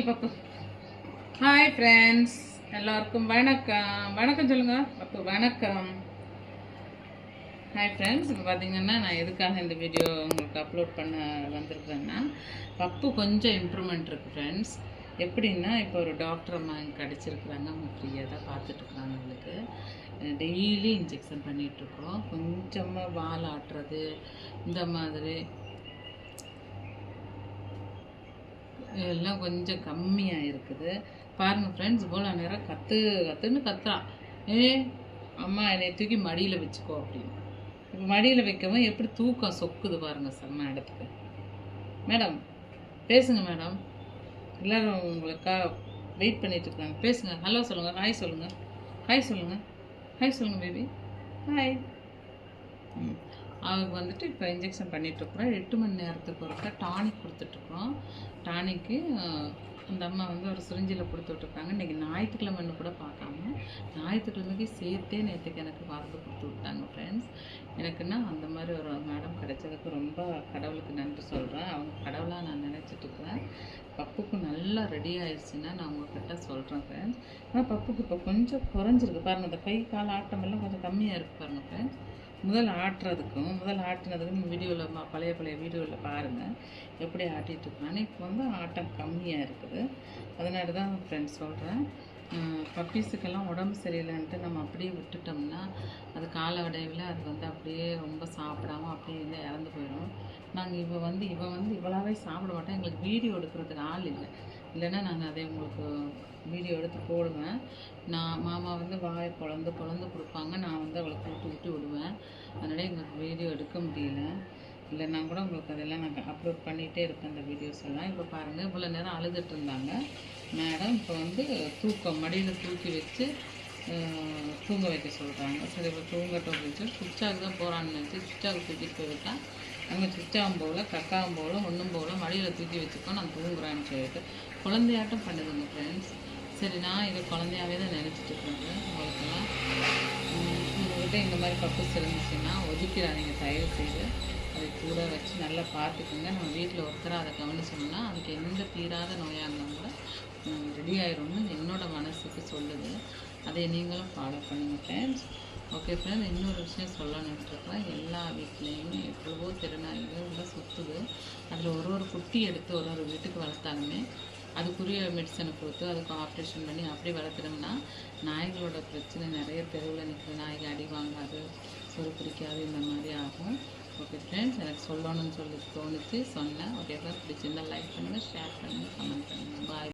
பப்பு. Hi friends, எல்லாருக்கும் வணக்கம். வணக்கம் சொல்லுங்க பப்பு. வணக்கம். ஹாய் ஃப்ரெண்ட்ஸ், இப்போ பார்த்தீங்கன்னா நான் எதுக்காக இந்த வீடியோ உங்களுக்கு அப்லோட் பண்ண வந்திருக்கிறேன்னா, பப்பு கொஞ்சம் இம்ப்ரூவ்மெண்ட் இருக்குது ஃப்ரெண்ட்ஸ். எப்படின்னா, இப்போ ஒரு டாக்டர் அம்மா எனக்கு கிடச்சிருக்குறாங்க. அவங்க ஃப்ரீயாக தான் பார்த்துட்ருக்குறாங்க. அவங்களுக்கு டெய்லி இன்ஜெக்ஷன் பண்ணிகிட்ருக்குறோம். கொஞ்சமாக வால் ஆட்டுறது இந்த மாதிரி எல்லாம் கொஞ்சம் கம்மியாக இருக்குது. பாருங்கள் ஃப்ரெண்ட்ஸ், இவ்வளோ நேரம் கத்துன்னு கத்துறான். அம்மா என்னை தூக்கி மடியில் வச்சுக்கோ அப்படின்னு. இப்போ மடியில் வைக்கவும் எப்படி தூக்கம் சொக்குது பாருங்கள் செம்ம இடத்துக்கு. மேடம் பேசுங்க மேடம், எல்லோரும் உங்களுக்கா வெயிட் பண்ணிட்டு இருக்காங்க. பேசுங்க. ஹலோ சொல்லுங்கள், ஹாய் சொல்லுங்கள், ஹாய் சொல்லுங்கள், ஹாய் சொல்லுங்கள் பேபி, ஹாய். அவருக்கு வந்துட்டு இப்போ இன்ஜெக்ஷன் பண்ணிகிட்ருக்குறோம். 8 மணி நேரத்துக்கு ஒருக்கா டானிக் கொடுத்துட்ருக்குறோம். டானிக்கு அந்த அம்மா வந்து ஒரு சிரிஞ்சில் கொடுத்து விட்ருக்காங்க. இன்றைக்கி ஞாயிற்றுக்கிழமைன்னு கூட பார்க்காம ஞாயிற்றுக்கிழமைக்கு சேர்த்தே நேற்றுக்கு எனக்கு மருந்து கொடுத்து விட்டாங்க ஃப்ரெண்ட்ஸ். எனக்குன்னா அந்த மாதிரி ஒரு மேடம் கிடைச்சதுக்கு ரொம்ப கடவுளுக்கு நன்றி சொல்கிறேன். அவங்க கடவுளாக நான் நினச்சிட்ருக்குறேன். பப்புக்கு நல்லா ரெடி ஆயிடுச்சுன்னா நான் உங்கள்கிட்ட சொல்கிறேன் ஃப்ரெண்ட்ஸ். ஆனால் பப்புக்கு இப்போ கொஞ்சம் குறைஞ்சிருக்கு பாருங்கள். அந்த கை கால் ஆட்டமெல்லாம் கொஞ்சம் கம்மியாக இருக்குது பாருங்கள் ஃப்ரெண்ட்ஸ். முதல் ஆட்டினதுக்கும் வீடியோவில் பழைய வீடியோவில் பாருங்கள் எப்படி ஆட்டிகிட்டு இருக்கான்னு. இப்போ வந்து ஆட்டம் கம்மியாக இருக்குது. அதனால தான் ஃப்ரெண்ட்ஸ் சொல்கிறேன். பப்பீஸுக்கெல்லாம் உடம்பு சரியில்லைன்ட்டு நம்ம அப்படியே விட்டுட்டோம்னா அது கால விடைவில் அது வந்து அப்படியே ரொம்ப சாப்பிடாமல் அப்படியே இல்லை இறந்து போயிடும். நாங்கள் இவன் வந்து இவ்வளோவே சாப்பிட மாட்டோம். எங்களுக்கு வீடியோ எடுக்கிறதுக்கு ஆள் இல்லை. இல்லைன்னா நாங்கள் அதை உங்களுக்கு வீடியோ எடுத்து போடுவேன். நான் மாமா வந்து வாயை பொழந்து கொடுப்பாங்க. நான் வந்து அவளை ஊட்டி விடுவேன். அதனால் எங்களுக்கு வீடியோ எடுக்க முடியல. இல்லைன்னா கூட உங்களுக்கு அதெல்லாம் நாங்கள் அப்லோட் பண்ணிகிட்டே இருப்பேன் அந்த வீடியோஸ் எல்லாம். இப்போ பாருங்கள், இவ்வளோ நேரம் அழுதுட்டு இருந்தாங்க மேடம். இப்போ வந்து தூக்கம் மடியில் தூக்கி வச்சு தூங்க வைக்க சொல்கிறாங்க. சரி, இப்போ தூங்கட்டும் அப்படின்னு சுவிட்சாக தான் போகிறான்னு நினச்சி சுவிட்சாக தூக்கிட்டு போய்விட்டேன். அங்கே சுவிட்சாகவும் போகல, கக்காவும் போகல, ஒன்றும் போகல. மடியில் தூக்கி வச்சுக்கோ நான் தூங்குறேன்னு சொல்லிட்டு குழந்தையாட்டம் பண்ணுதுங்க ஃப்ரெண்ட்ஸ். சரி, நான் இதை குழந்தையாகவே தான் நினச்சிட்ருக்கேன். உங்களுக்கெல்லாம் உங்கள்கிட்ட இந்த மாதிரி பப்புஸ் இருந்துச்சுன்னா ஒதுக்கிறாதீங்க தயவு செய்து. அதை கூட வச்சு நல்லா பார்த்துக்குங்க. நம்ம வீட்டில் ஒருத்தராக அதை கவனிச்சோம்னா அதுக்கு எந்த தீராத நோயாக இருந்தாலும் கூட ரெடி ஆயிரும்னு என்னோடய மனசுக்கு சொல்லுது. அதை நீங்களும் ஃபாலோ பண்ணுங்கள் ஃப்ரெண்ட்ஸ். ஓகே ஃப்ரெண்ட்ஸ், இன்னொரு விஷயம் சொல்லணுன்ட்ருக்கேன். எல்லா வீட்லேயுமே எவ்வளவோ திருநாய்கள் கூட சுற்றுது. அதில் ஒரு குட்டி எடுத்து ஒரு வீட்டுக்கு வளர்த்தாலுமே அதுக்குரிய மெடிசனை கொடுத்து அதுக்கு ஆப்ரேஷன் பண்ணி அப்படி வளர்த்துனோம்னா நாய்களோட பிரச்சனை நிறைய. தெருவில் நிற்கிற நாய்கள் அடி வாங்காது, சொரு பிடிக்காது, இந்த மாதிரி ஆகும். ஓகே ஃப்ரெண்ட்ஸ், எனக்கு சொல்லணும்னு சொல்லி தோணுச்சு, சொன்னேன். ஓகே ஃப்ரெண்ட்ஸ், பிடிச்சிருந்தால் லைக் பண்ணுங்கள், ஷேர் பண்ணுங்கள், கமெண்ட் பண்ணுங்கள். பாய்.